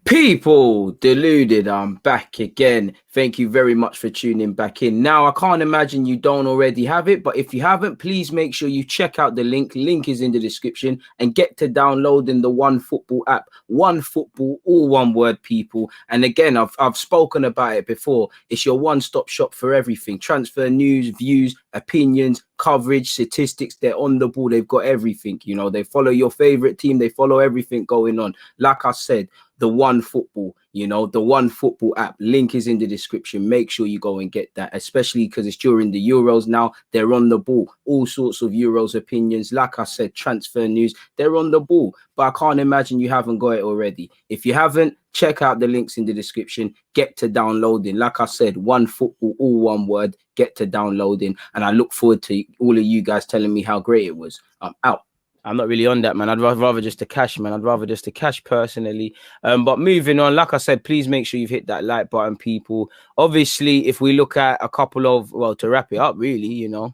People, Deluded, I'm back again. Thank you very much for tuning back in. Now, I can't imagine you don't already have it, but if you haven't, please make sure you check out the link. Link is in the description and get to downloading the One Football app. One Football, all one word, people. And again, I've spoken about it before. It's your one-stop shop for everything. Transfer news, views, opinions, coverage, statistics. They're on the ball. They've got everything. You know, they follow your favorite team. They follow everything going on. Like I said, the One Football, the One Football app. Link is in the description. Make sure you go and get that, especially because it's during the Euros now. They're on the ball. All sorts of Euros opinions. Like I said, transfer news. They're on the ball. But I can't imagine you haven't got it already. If you haven't, check out the links in the description. Get to downloading. Like I said, One Football, all one word. Get to downloading. And I look forward to all of you guys telling me how great it was. I'm out. I'm not really on that, man. I'd rather just the cash, man. I'd rather just the cash personally. But moving on, like I said, please make sure you've hit that like button, people. Obviously, if we look at a couple of, well, to wrap it up, really, what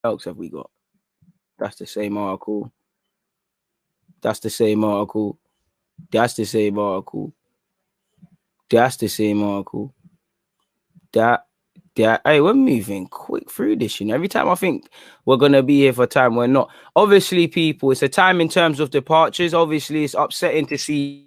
else have we got? That's the same article. That's the same article. That's the same article. That's the same article. Hey, we're moving quick through this, Every time I think we're going to be here for time, we're not. Obviously, people, it's a time in terms of departures. Obviously, it's upsetting to see.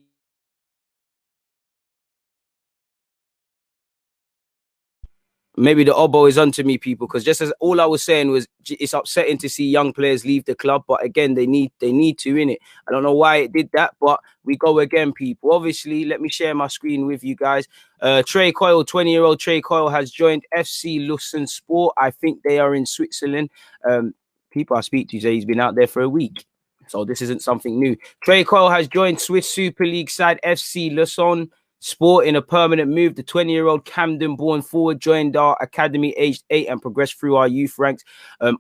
Maybe the oboe is onto me, people, because just as all I was saying was it's upsetting to see young players leave the club. But again, they need to, innit? I don't know why it did that, but we go again, people. Obviously, let me share my screen with you guys. Trae Coyle, 20-year-old Trae Coyle has joined FC Lausanne-Sport. I think they are in Switzerland. People I speak to say he's been out there for a week. So this isn't something new. Trae Coyle has joined Swiss Super League side FC Lausanne-Sport in a permanent move. The 20-year-old Camden-born forward joined our academy aged 8 and progressed through our youth ranks.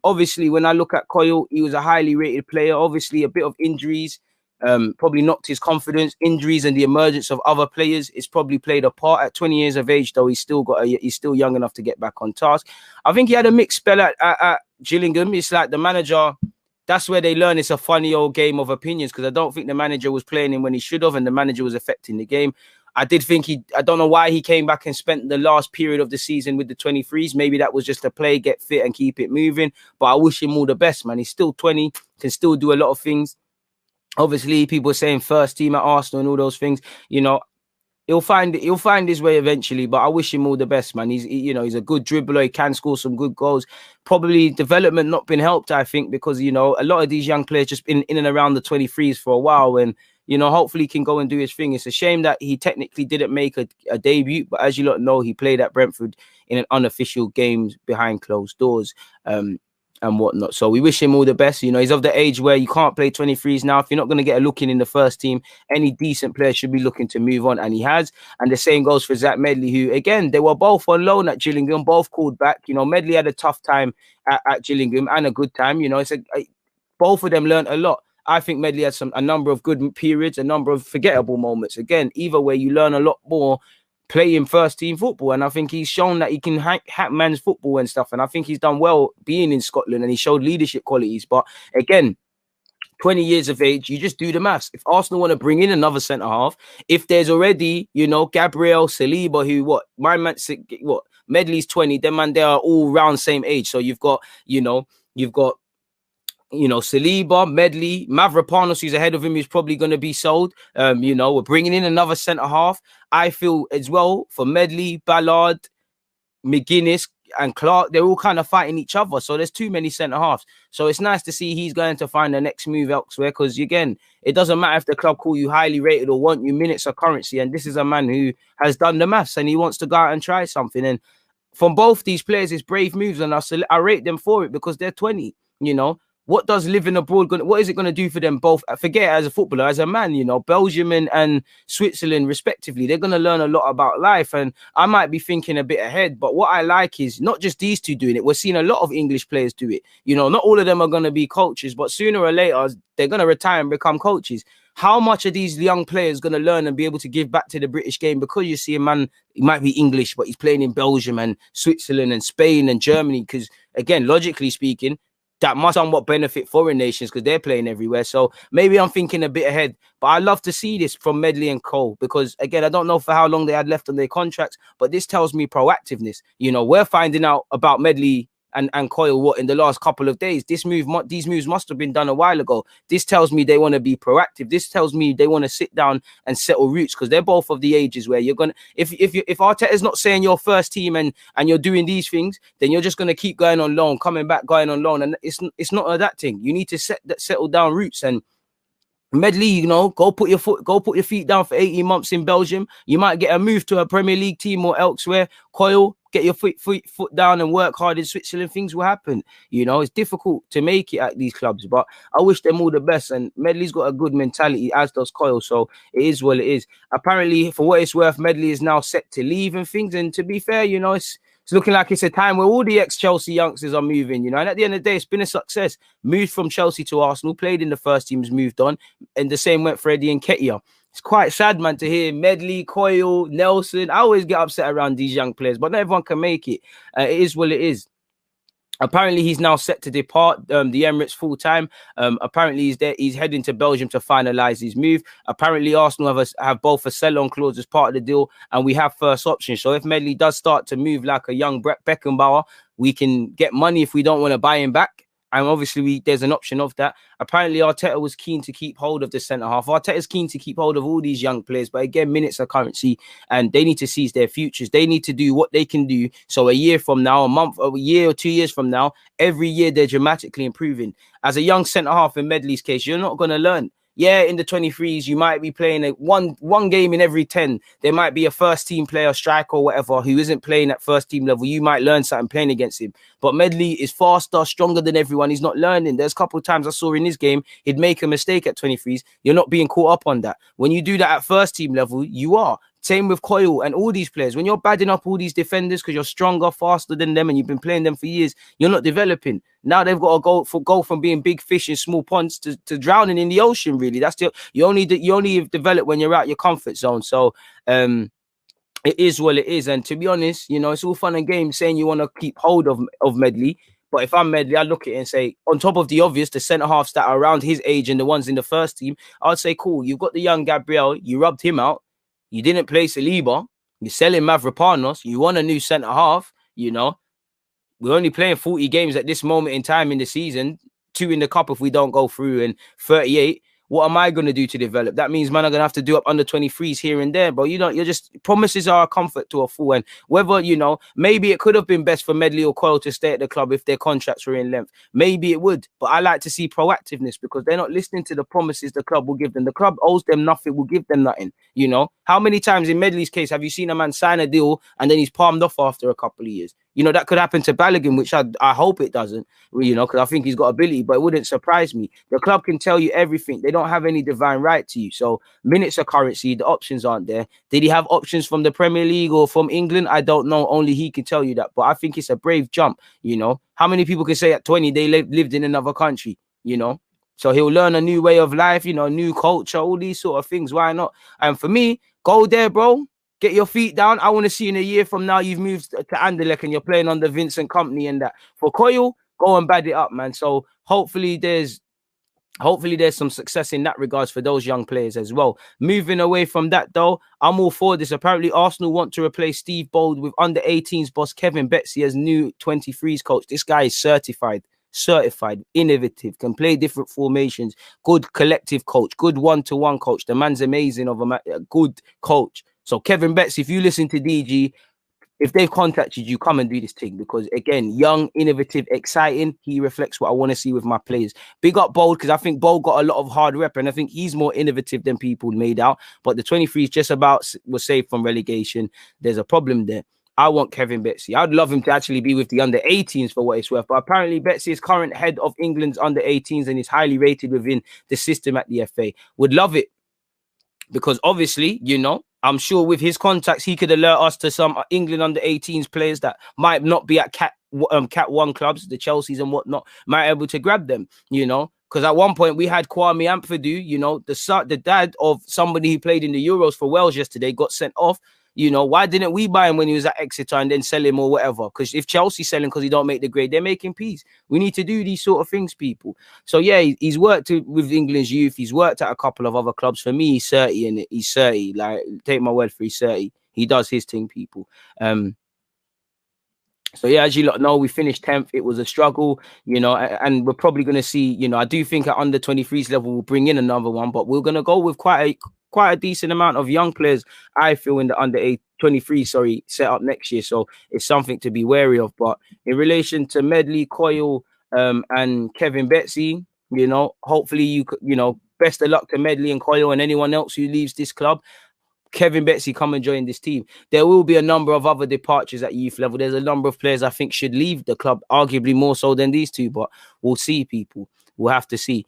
Obviously, when I look at Coyle, he was a highly rated player. Obviously, a bit of injuries probably knocked his confidence. Injuries and the emergence of other players, it's probably played a part. At 20 years of age, though, he's still young enough to get back on task. I think he had a mixed spell at Gillingham. It's like the manager. That's where they learn it's a funny old game of opinions, because I don't think the manager was playing him when he should have, and the manager was affecting the game. I did think I don't know why he came back and spent the last period of the season with the 23s. Maybe that was just to play, get fit and keep it moving. But I wish him all the best, man. He's still 20, can still do a lot of things. Obviously, people are saying first team at Arsenal and all those things. He'll find his way eventually, but I wish him all the best, man. He's a good dribbler. He can score some good goals. Probably development not been helped, I think, because, a lot of these young players just been in and around the 23s for a while, and, hopefully he can go and do his thing. It's a shame that he technically didn't make a debut, but as you lot know, he played at Brentford in an unofficial game behind closed doors. And whatnot. So we wish him all the best. He's of the age where you can't play 23s now. If you're not going to get a look in the first team, any decent player should be looking to move on, and he has. And the same goes for Zech Medley, who, again, they were both on loan at Gillingham, both called back. Medley had a tough time at Gillingham and a good time. Both of them learned a lot. I think Medley had a number of good periods, a number of forgettable moments. Again, either way, you learn a lot more playing first team football, and I think he's shown that he can hack man's football and stuff, and I think he's done well being in Scotland, and he showed leadership qualities. But again, 20 years of age, you just do the maths. If Arsenal want to bring in another centre half, if there's already, Gabriel, Saliba, who Medley's 20, them man, they are all round same age. So you've got Saliba, Medley, Mavropanos, who's ahead of him, who's probably going to be sold. We're bringing in another centre half. I feel as well for Medley, Ballard, McGuinness, and Clark, they're all kind of fighting each other. So there's too many centre halves. So it's nice to see he's going to find the next move elsewhere, because, again, it doesn't matter if the club call you highly rated or want you, minutes or currency. And this is a man who has done the maths and he wants to go out and try something. And from both these players, it's brave moves, and I rate them for it, because they're 20, What does living abroad what is it going to do for them both? Forget it as a footballer, as a man, Belgium and Switzerland respectively, they're going to learn a lot about life. And I might be thinking a bit ahead, but what I like is not just these two doing it. We're seeing a lot of English players do it. Not all of them are going to be coaches, but sooner or later, they're going to retire and become coaches. How much are these young players going to learn and be able to give back to the British game? Because you see a man, he might be English, but he's playing in Belgium and Switzerland and Spain and Germany. Because, again, logically speaking, that must somewhat benefit foreign nations because they're playing everywhere. So maybe I'm thinking a bit ahead. But I love to see this from Medley and Cole because, again, I don't know for how long they had left on their contracts, but this tells me proactiveness. You know, we're finding out about Medley and Coyle what in the last couple of days. These moves must have been done a while ago. This tells me they want to be proactive. This tells me they want to sit down and settle roots because they're both of the ages where you're gonna if Arteta's not saying your first team and you're doing these things, then you're just gonna keep going on loan, coming back, going on loan, and it's not that thing. You need to settle down roots. And Medley, you know, go put your feet down for 18 months in Belgium. You might get a move to a Premier League team or elsewhere. Coyle, get your foot down and work hard in Switzerland. Things will happen. You know, it's difficult to make it at these clubs, but I wish them all the best. And Medley's got a good mentality, as does Coyle. So it is what it is. Apparently, for what it's worth, Medley is now set to leave and things. And to be fair, you know, it's looking like it's a time where all the ex-Chelsea youngsters are moving, you know. And at the end of the day, it's been a success. Moved from Chelsea to Arsenal, played in the first team, has moved on. And the same went for Eddie Nketiah. It's quite sad, man, to hear Medley, Coyle, Nelson. I always get upset around these young players, but not everyone can make it. It is what it is. Apparently, he's now set to depart the Emirates full time. Apparently, he's heading to Belgium to finalise his move. Apparently, Arsenal have both a sell-on clause as part of the deal, and we have first option. So if Medley does start to move like a young Brett Beckenbauer, we can get money if we don't want to buy him back. And obviously, there's an option of that. Apparently, Arteta was keen to keep hold of the centre-half. Arteta's keen to keep hold of all these young players. But again, minutes are currency, and they need to seize their futures. They need to do what they can do. So a year from now, a year or 2 years from now, every year they're dramatically improving. As a young centre-half in Medley's case, you're not going to learn. Yeah, in the 23s, you might be playing one game in every 10. There might be a first-team player, striker or whatever, who isn't playing at first-team level. You might learn something playing against him. But Medley is faster, stronger than everyone. He's not learning. There's a couple of times I saw in his game, he'd make a mistake at 23s. You're not being caught up on that. When you do that at first-team level, you are. Same with Coyle and all these players. When you're badding up all these defenders because you're stronger, faster than them, and you've been playing them for years, you're not developing. Now they've got to go from being big fish in small ponds to drowning in the ocean. Really, that's you only develop when you're out your comfort zone. So it is what it is. And to be honest, you know, it's all fun and games saying you want to keep hold of Medley. But if I'm Medley, I look at it and say, on top of the obvious, the centre-halves that are around his age and the ones in the first team, I'd say, cool, you've got the young Gabriel, you rubbed him out. You didn't play Saliba. You're selling Mavropanos. You want a new centre-half, you know. We're only playing 40 games at this moment in time in the season. 2 in the cup if we don't go through, and 38. What am I going to do to develop? That means, man, I'm going to have to do up under 23s here and there. But, you know, promises are a comfort to a fool. And whether, you know, maybe it could have been best for Medley or Coyle to stay at the club if their contracts were in length. Maybe it would. But I like to see proactiveness because they're not listening to the promises the club will give them. The club owes them nothing, will give them nothing. You know, how many times in Medley's case have you seen a man sign a deal and then he's palmed off after a couple of years? You know, that could happen to Balogun, which I hope it doesn't, you know, because I think he's got ability, but it wouldn't surprise me. The club can tell you everything. They don't have any divine right to you. So minutes are currency. The options aren't there. Did he have options from the Premier League or from England? I don't know. Only he can tell you that. But I think it's a brave jump, you know. How many people can say at 20 they lived in another country, you know? So he'll learn a new way of life, you know, new culture, all these sort of things. Why not? And for me, go there, bro. Get your feet down. I want to see in a year from now you've moved to Anderlecht and you're playing under Vincent Company and that. For Coyle, go and bad it up, man. So hopefully there's some success in that regards for those young players as well. Moving away from that, though, I'm all for this. Apparently, Arsenal want to replace Steve Bold with under 18s boss Kevin Betsy as new 23s coach. This guy is certified, innovative, can play different formations, good collective coach, good one-to-one coach. The man's amazing, a good coach. So Kevin Betsy, if you listen to DG, if they've contacted you, come and do this thing because, again, young, innovative, exciting. He reflects what I want to see with my players. Big up Bold because I think Bold got a lot of hard rep and I think he's more innovative than people made out. But the 23s just about was saved from relegation. There's a problem there. I want Kevin Betsy. I'd love him to actually be with the under 18s for what it's worth. But apparently Betsy is current head of England's under 18s and is highly rated within the system at the FA. Would love it because obviously, you know, I'm sure with his contacts, he could alert us to some England under 18s players that might not be at Cat 1 clubs, the Chelseas and whatnot, might be able to grab them, you know. Because at one point we had Kwame Ampadu, you know, the dad of somebody who played in the Euros for Wales yesterday, got sent off. You know, why didn't we buy him when he was at Exeter and then sell him or whatever? Because if Chelsea's selling because he don't make the grade, they're making peace. We need to do these sort of things, people. So yeah, he's worked with England's youth. He's worked at a couple of other clubs. For me, he's 30, and he's 30. Like, take my word for he's 30. He does his thing, people. So yeah, as you lot know, we finished 10th. It was a struggle, you know, and we're probably going to see, you know, I do think at under 23s level we'll bring in another one, but we're going to go with quite a decent amount of young players, I feel, in the under 23, sorry, set up next year. So it's something to be wary of. But in relation to Medley, Coyle, and Kevin Betsy, you know, hopefully you know, best of luck to Medley and Coyle and anyone else who leaves this club. Kevin Betsy, come and join this team. There will be a number of other departures at youth level. There's a number of players I think should leave the club, arguably more so than these two, but we'll see, people. We'll have to see.